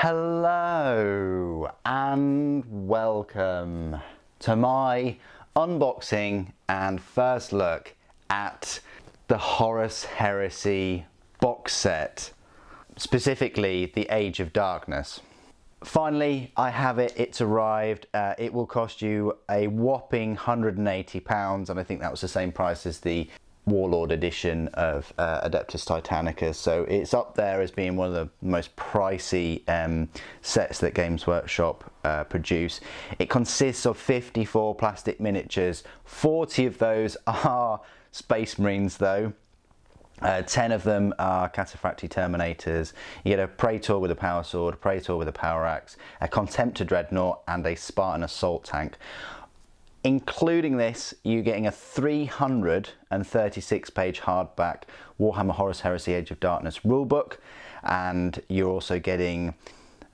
Hello and welcome to my unboxing and first look at the Horus Heresy box set, specifically the Age of Darkness. Finally, I have it, it's arrived. It will cost you a whopping £180, and I think that was the same price as the Warlord edition of Adeptus Titanicus, so it's up there as being one of the most pricey sets that Games Workshop produce. It consists of 54 plastic miniatures. 40 of those are Space Marines though. 10 of them are Cataphractii Terminators. You get a Praetor with a power sword, a Praetor with a power axe, a Contemptor Dreadnought and a Spartan Assault Tank. Including this, you're getting a 336 page hardback Warhammer Horus Heresy Age of Darkness rulebook, and you're also getting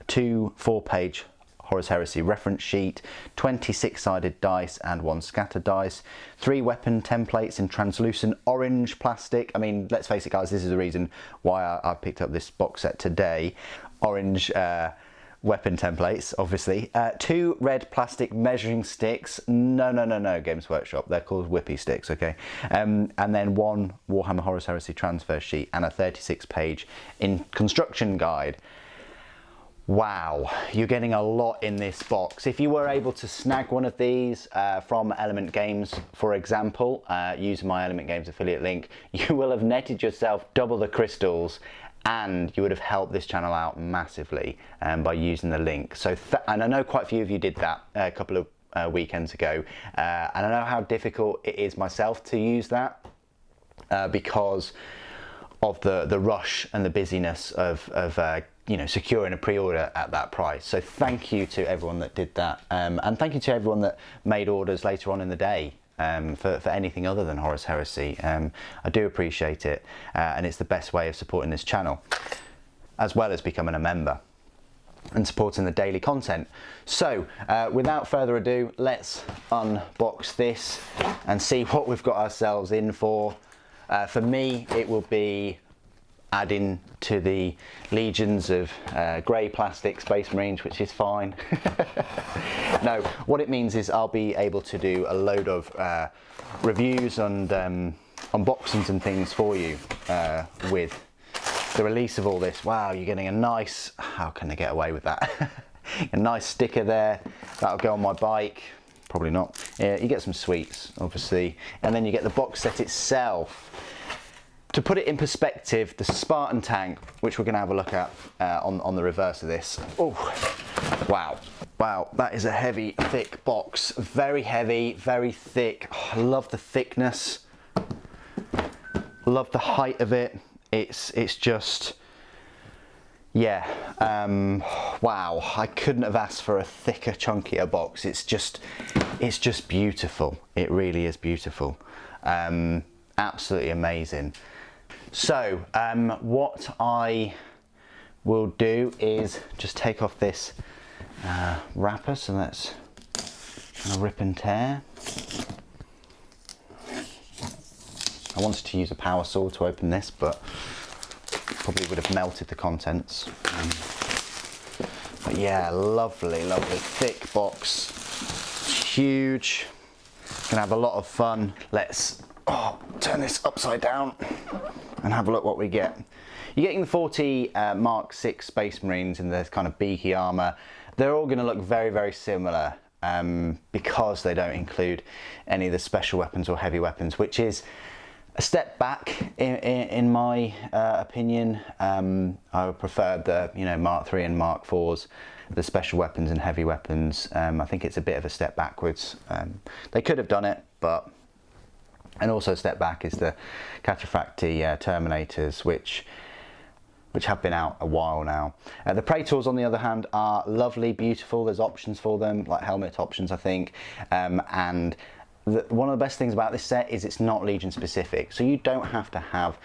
2 4-page Horus Heresy reference sheet, 26-sided dice and 1 scatter dice, 3 weapon templates in translucent orange plastic. I mean, let's face it guys, this is the reason why I picked up this box set today. Orange weapon templates, obviously. 2 red plastic measuring sticks. No, Games Workshop. They're called whippy sticks, okay? And then 1 Warhammer Horus Heresy Transverse Sheet and a 36-page construction guide. Wow, you're getting a lot in this box. If you were able to snag one of these from Element Games, for example, using my Element Games affiliate link, you will have netted yourself double the crystals, and you would have helped this channel out massively by using the link. So, and I know quite a few of you did that a couple of weekends ago, and I know how difficult it is myself to use that because of the rush and the busyness of you know, securing a pre-order at that price. So thank you to everyone that did that, and thank you to everyone that made orders later on in the day. For anything other than Horus Heresy. I do appreciate it, and it's the best way of supporting this channel, as well as becoming a member and supporting the daily content. So without further ado, let's unbox this and see what we've got ourselves in for. For me, it will be adding to the legions of grey plastic Space Marines, which is fine. No, what it means is I'll be able to do a load of reviews and unboxings and things for you with the release of all this. Wow, you're getting a nice, how can I get away with that? A nice sticker there, that'll go on my bike. Probably not. Yeah, you get some sweets, obviously, and then you get the box set itself. To put it in perspective, the Spartan Tank, which we're going to have a look at on the reverse of this. Oh, wow. Wow, that is a heavy, thick box. Very heavy, very thick. Oh, I love the thickness. Love the height of it. It's just, yeah. Wow, I couldn't have asked for a thicker, chunkier box. It's just beautiful. It really is beautiful. Absolutely amazing. So what I will do is just take off this wrapper, so let's rip and tear. I wanted to use a power saw to open this, but probably would have melted the contents. But yeah, lovely thick box, huge. Gonna have a lot of fun. Let's turn this upside down and have a look what we get. You're getting the 40 Mark 6 Space Marines in this kind of beaky armour. They're all going to look very similar because they don't include any of the special weapons or heavy weapons, which is a step back in my opinion. I would prefer the Mark 3 and Mark 4s, the special weapons and heavy weapons. I think it's a bit of a step backwards. They could have done it, but. And also a step back is the Cataphractii Terminators, which have been out a while now. The Praetors, on the other hand, are lovely, beautiful. There's options for them, like helmet options, I think. And one of the best things about this set is it's not Legion specific, so you don't have to have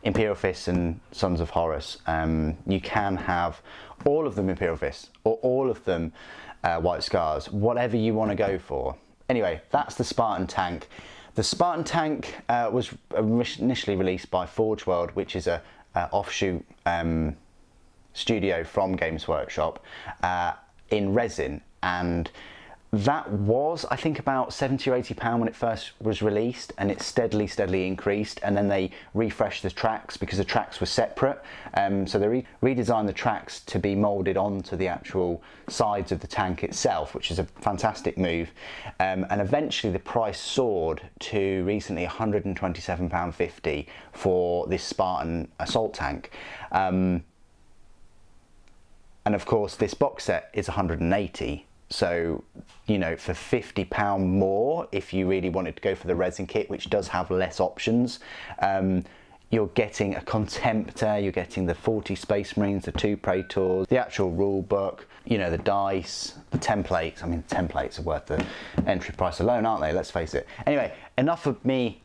Imperial Fists and Sons of Horus. You can have all of them Imperial Fists, or all of them White Scars, whatever you want to go for. Anyway, that's the Spartan Tank. The Spartan Tank was initially released by Forge World, which is a offshoot Studio from Games Workshop in resin, and that was, I think, about £70 or £80 when it first was released, and it steadily increased, and then they refreshed the tracks because the tracks were separate, so they redesigned the tracks to be moulded onto the actual sides of the tank itself, which is a fantastic move, and eventually the price soared to recently £127.50 for this Spartan assault tank. And of course this box set is 180. So, you know, for £50 more, if you really wanted to go for the resin kit, which does have less options, you're getting a Contemptor, you're getting the 40 Space Marines, the 2 Praetors, the actual rule book, you know, the dice, the templates. I mean, templates are worth the entry price alone, aren't they? Let's face it. Anyway, enough of me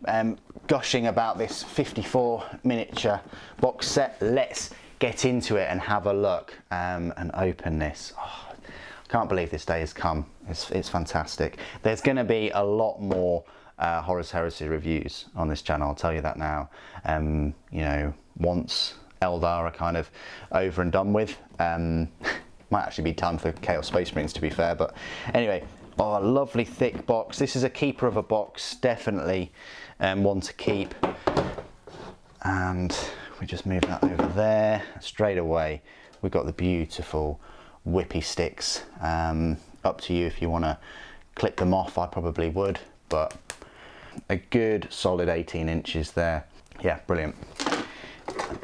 gushing about this 54 miniature box set. Let's get into it and have a look and open this. Oh, can't believe this day has come. It's fantastic. There's going to be a lot more Horus Heresy reviews on this channel, I'll tell you that now. You know, once Eldar are kind of over and done with, might actually be time for Chaos Space Marines, to be fair, but anyway. Oh, a lovely thick box. This is a keeper of a box, definitely one to keep. And we just move that over there. Straight away, we've got the beautiful whippy sticks. Up to you if you want to clip them off. I probably would, but a good solid 18 inches there. Yeah, brilliant.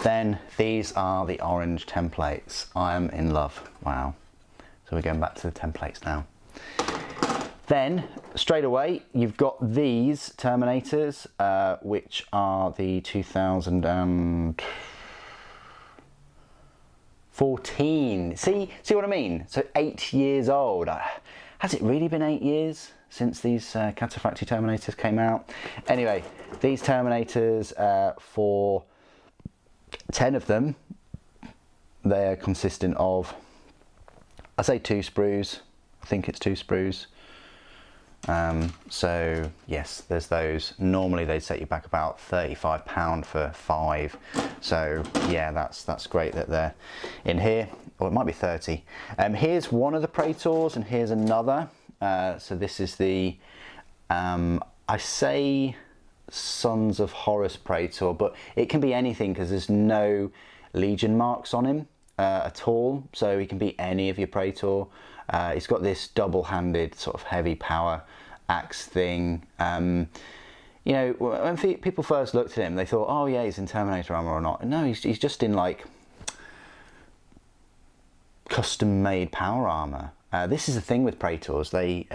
Then these are the orange templates. I am in love. Wow. So we're going back to the templates now. Then straight away you've got these Terminators, which are the 2014. See what I mean? So 8 years old. Has it really been 8 years since these Cataphractii Terminators came out? Anyway, these Terminators, for 10 of them, they're consistent of, I say 2 sprues. I think it's 2 sprues. So yes, there's those. Normally they'd set you back about £35 for 5. So yeah, that's great that they're in here. Or it might be 30. Here's one of the Praetors and here's another. So this is the, I say Sons of Horus Praetor, but it can be anything because there's no Legion marks on him at all. So he can be any of your Praetor. He's got this double-handed sort of heavy power axe thing. You know, when people first looked at him, they thought, oh yeah, he's in Terminator armor or not. No, he's just in like custom-made power armor. This is the thing with Praetors. They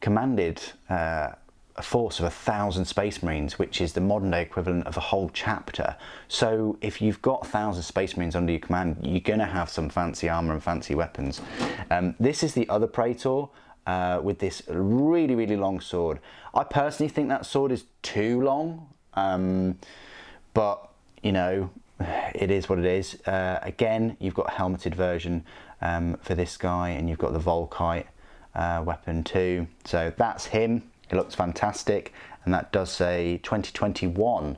commanded a force of 1,000 Space Marines, which is the modern day equivalent of a whole chapter. So if you've got 1,000 Space Marines under your command, you're going to have some fancy armor and fancy weapons. This is the other Praetor with this really long sword. I personally think that sword is too long, but you know, it is what it is. Again, you've got a helmeted version for this guy, and you've got the Volkite weapon too. So that's him. It looks fantastic, and that does say 2021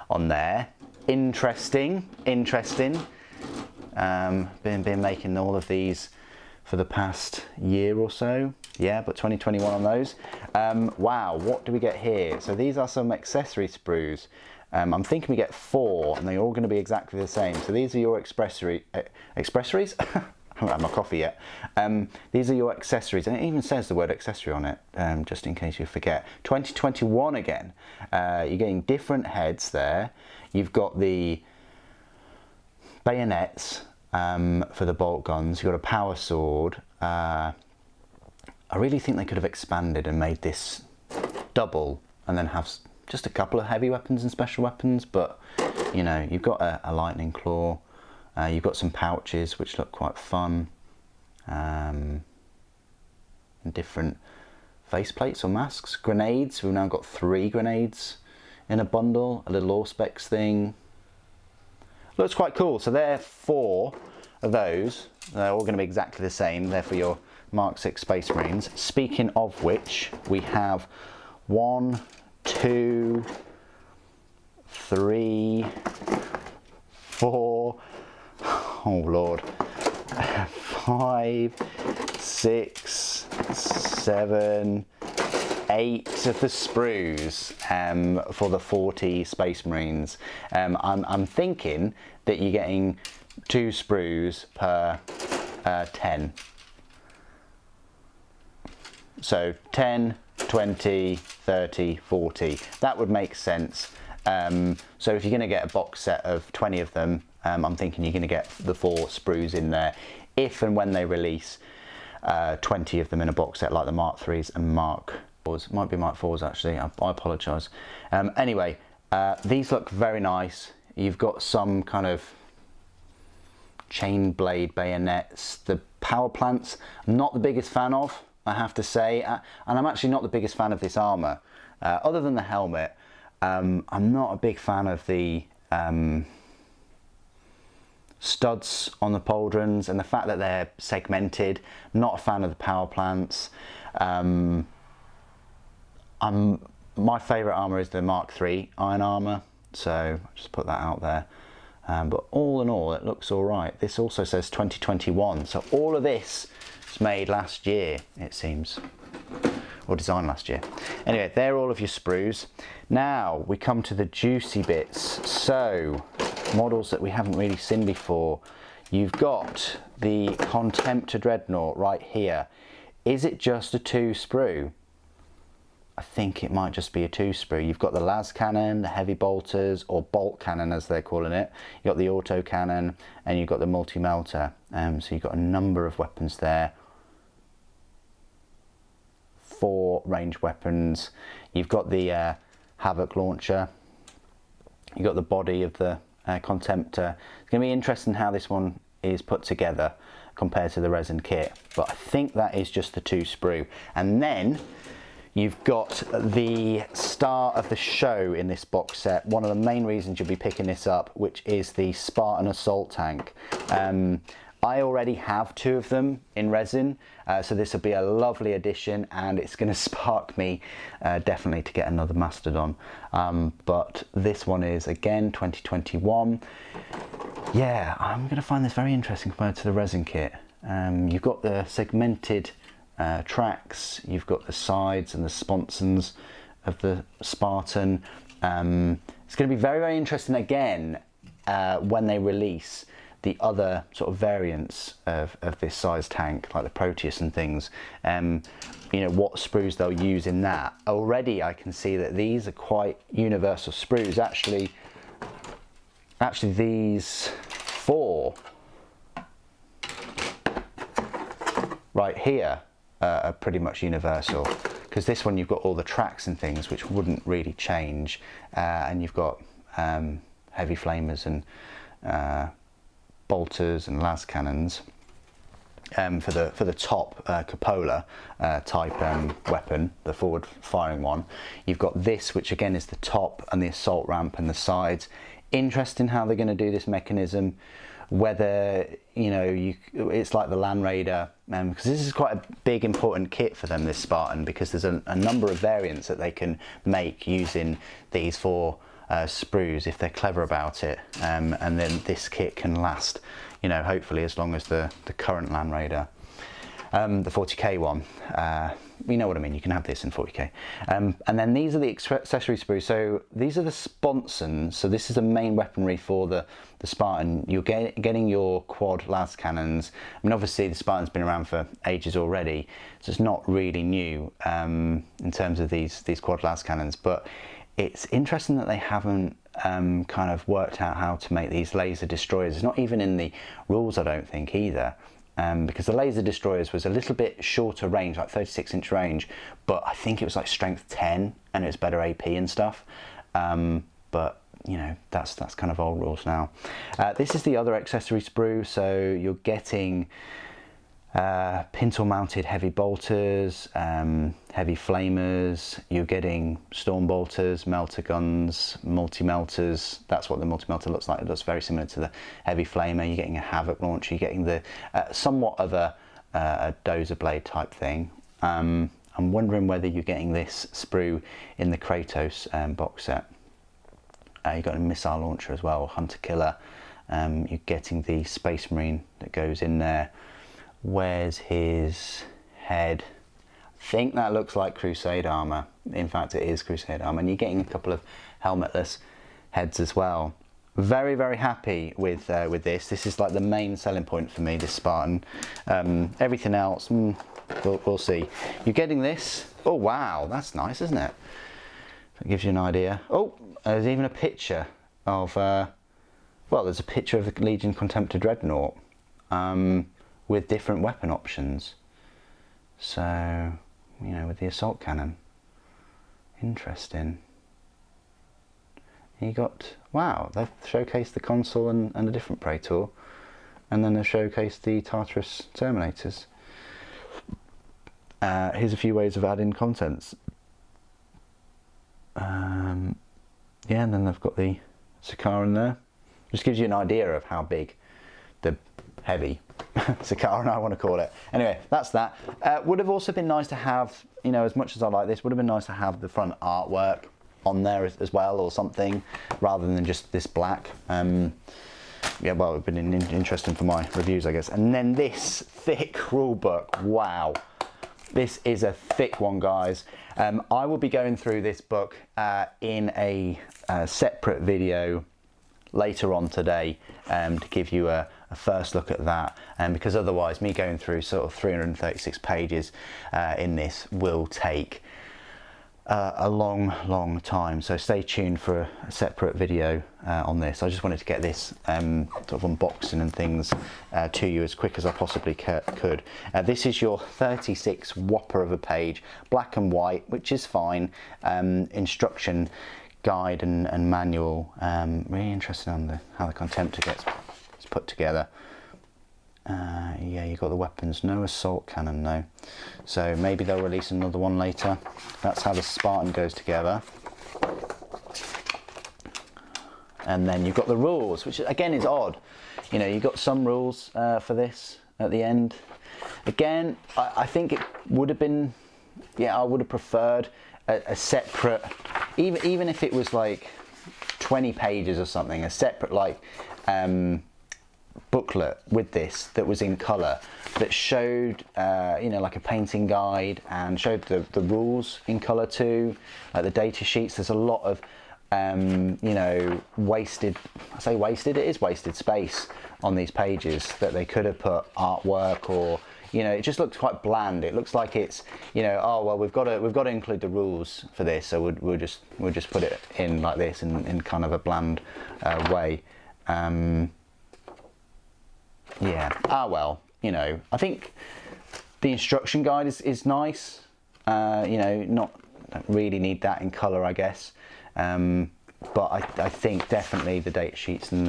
on there. Interesting. Been making all of these for the past year or so. Yeah, but 2021 on those. Wow, what do we get here? So these are some accessory sprues. I'm thinking we get 4, and they're all going to be exactly the same. So these are your accessories? I haven't had my coffee yet. These are your accessories, and it even says the word accessory on it, just in case you forget. 2021 again. You're getting different heads there. You've got the bayonets for the bolt guns. You've got a power sword. I really think they could have expanded and made this double, and then have just a couple of heavy weapons and special weapons, but you know, you've got a lightning claw. You've got some pouches which look quite fun, and different faceplates or masks. Grenades, we've now got 3 grenades in a bundle, a little Auspex thing. Looks quite cool. So there are 4 of those. They're all going to be exactly the same. They're for your Mark 6 Space Marines. Speaking of which, we have 1, 2, 3, 4. oh Lord, 5, 6, 7, 8 of the sprues for the 40 Space Marines. I'm thinking that you're getting 2 sprues per 10. So 10, 20, 30, 40. That would make sense. So if you're going to get a box set of 20 of them, I'm thinking you're going to get the 4 sprues in there, if and when they release 20 of them in a box set, like the Mark 3s and Mark 4s. Might be Mark 4s actually, I apologise. Anyway, these look very nice. You've got some kind of chain blade bayonets. The power plants, I'm not the biggest fan of, I have to say, and I'm actually not the biggest fan of this armour. Other than the helmet, I'm not a big fan of the studs on the pauldrons and the fact that they're segmented. I'm not a fan of the power plants. My favourite armour is the Mark 3 iron armour, so I'll just put that out there. But all in all, it looks all right. This also says 2021, so all of this was made last year, it seems, or designed last year. Anyway, they're all of your sprues. Now we come to the juicy bits. So models that we haven't really seen before. You've got the Contemptor Dreadnought right here. Is it just a 2 sprue? I think it might just be a 2 sprue. You've got the las cannon, the heavy bolters, or bolt cannon as they're calling it. You've got the auto cannon, and you've got the multi-melter. So you've got a number of weapons there. 4 ranged weapons. You've got the Havoc launcher. You've got the body of the Contemptor. It's going to be interesting how this one is put together compared to the resin kit, but I think that is just the 2 sprue. And then you've got the star of the show in this box set, one of the main reasons you'll be picking this up, which is the Spartan Assault Tank. I already have 2 of them in resin, so this will be a lovely addition, and it's going to spark me definitely to get another Mastodon. But this one is, again, 2021. Yeah, I'm going to find this very interesting compared to the resin kit. You've got the segmented tracks, you've got the sides and the sponsons of the Spartan. It's going to be very, very interesting again when they release the other sort of variants of this size tank, like the Proteus and things. You know, what sprues they'll use in that. Already I can see that these are quite universal sprues. Actually these 4 right here are pretty much universal, because this one you've got all the tracks and things which wouldn't really change, and you've got heavy flamers and bolters and las cannons for the top cupola type weapon, the forward firing one. You've got this, which again is the top, and the assault ramp and the sides. Interesting how they're going to do this mechanism, whether, you know, it's like the Land Raider, because this is quite a big important kit for them, this Spartan, because there's a number of variants that they can make using these 4 sprues if they're clever about it, and then this kit can last, you know, hopefully as long as the current Land Raider, the 40k one. You know what I mean, you can have this in 40k. And then these are the accessory sprues. So these are the sponsons. So this is the main weaponry for the Spartan. You're getting your quad las cannons. I mean, obviously the Spartan's been around for ages already, so it's not really new in terms of these quad las cannons, but it's interesting that they haven't kind of worked out how to make these laser destroyers. It's not even in the rules, I don't think, either. Because the laser destroyers was a little bit shorter range, like 36-inch range, but I think it was like strength 10 and it was better AP and stuff. But you know, that's kind of old rules now. This is the other accessory sprue, so you're getting pintle mounted heavy bolters, heavy flamers, you're getting storm bolters, melter guns, multi-melters. That's what the multi-melter looks like. It looks very similar to the heavy flamer. You're getting a Havoc launcher, you're getting the somewhat of a dozer blade type thing. I'm wondering whether you're getting this sprue in the Kratos box set. You've got a missile launcher as well, hunter killer, You're getting the Space Marine that goes in there. Where's his head? I think that looks like Crusade armour. In fact, it is Crusade armour, and you're getting a couple of helmetless heads as well. Very, very happy with this. This is like the main selling point for me, this Spartan. Everything else, we'll see. You're getting this. Oh wow, that's nice, isn't it? That gives you an idea. Oh, there's even a picture of, well, there's a picture of the Legion Contemptor Dreadnought with different weapon options. So, you know, with the assault cannon. Interesting. You got, wow, they've showcased the console and a different Praetor, and then they've showcased the Tartarus Terminators. Here's a few ways of adding contents. Yeah, and then they've got the Sakaran there. Just gives you an idea of how big the heavy Sakaran, I want to call it. Anyway, that's that. Would have also been nice to have, you know, as much as I like this, would have been nice to have the front artwork on there as well, or something, rather than just this black. Yeah, well, it would have been interesting for my reviews, I guess. And then this thick rule book, wow. This is a thick one, guys. I will be going through this book in a separate video later on today to give you a first look at that, because otherwise me going through sort of 336 pages in this will take a long time, so stay tuned for a separate video on this. I just wanted to get this sort of unboxing and things to you as quick as I possibly could. This is your 36 whopper of a page, black and white, which is fine. Instruction guide and manual. Really interested on how the Contemptor gets put together. Yeah, you got the weapons, no assault cannon though, so maybe they'll release another one later. That's how the Spartan goes together. And then you've got the rules, which again is odd. You know, you've got some rules for this at the end. Again, I think it would have been, yeah, I would have preferred a separate, even if it was like 20 pages or something, a separate like booklet with this that was in colour, that showed you know, like a painting guide, and showed the rules in colour too, like the data sheets. There's a lot of you know, wasted, I say wasted, it is wasted space on these pages that they could have put artwork, or you know, it just looks quite bland. It looks like it's, you know, oh well, we've got to include the rules for this, so we'll just put it in like this in kind of a bland way. Yeah, well, you know, I think the instruction guide is nice. You know, don't really need that in colour, I guess. But I think definitely the data sheets and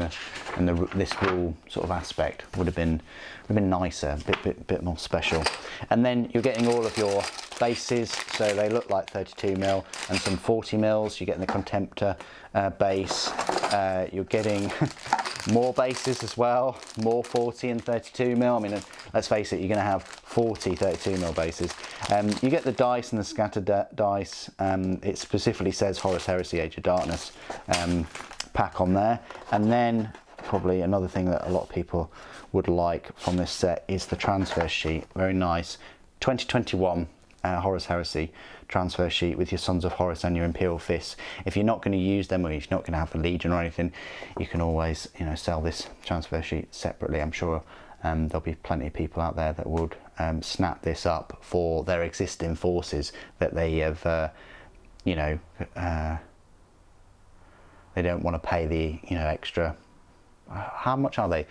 this rule sort of aspect would have been nicer, a bit more special. And then you're getting all of your bases, so they look like 32mm and some 40mm. You're getting the Contemptor base. You're getting more bases as well, more 40 and 32mm. I mean, let's face it, you're going to have 40 32mm bases. You get the dice and the scattered dice. It specifically says Horus Heresy Age of Darkness pack on there. And then probably another thing that a lot of people would like from this set is the transfer sheet. Very nice 2021 Horus Heresy transfer sheet with your Sons of Horus and your Imperial Fists. If you're not going to use them, or you're not going to have the Legion or anything, you can always, you know, sell this transfer sheet separately. I'm sure there'll be plenty of people out there that would snap this up for their existing forces that they have, you know, they don't want to pay the, you know, extra. How much are they?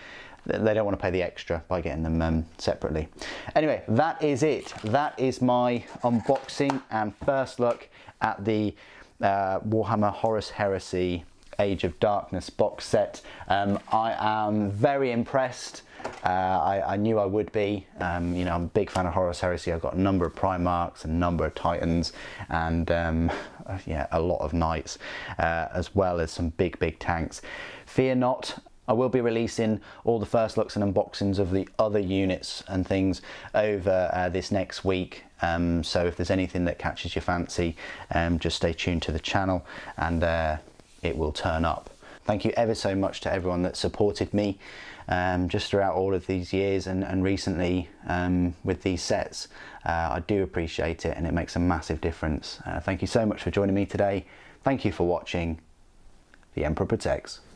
They don't want to pay the extra by getting them separately. Anyway, that is it. That is my unboxing and first look at the Warhammer Horus Heresy Age of Darkness box set. I am very impressed. I knew I would be. You know, I'm a big fan of Horus Heresy. I've got a number of Primarchs, a number of Titans, and yeah, a lot of Knights, as well as some big tanks. Fear not, I will be releasing all the first looks and unboxings of the other units and things over this next week. So if there's anything that catches your fancy, just stay tuned to the channel and it will turn up. Thank you ever so much to everyone that supported me just throughout all of these years and recently with these sets. I do appreciate it, and it makes a massive difference. Thank you so much for joining me today. Thank you for watching. The Emperor Protects.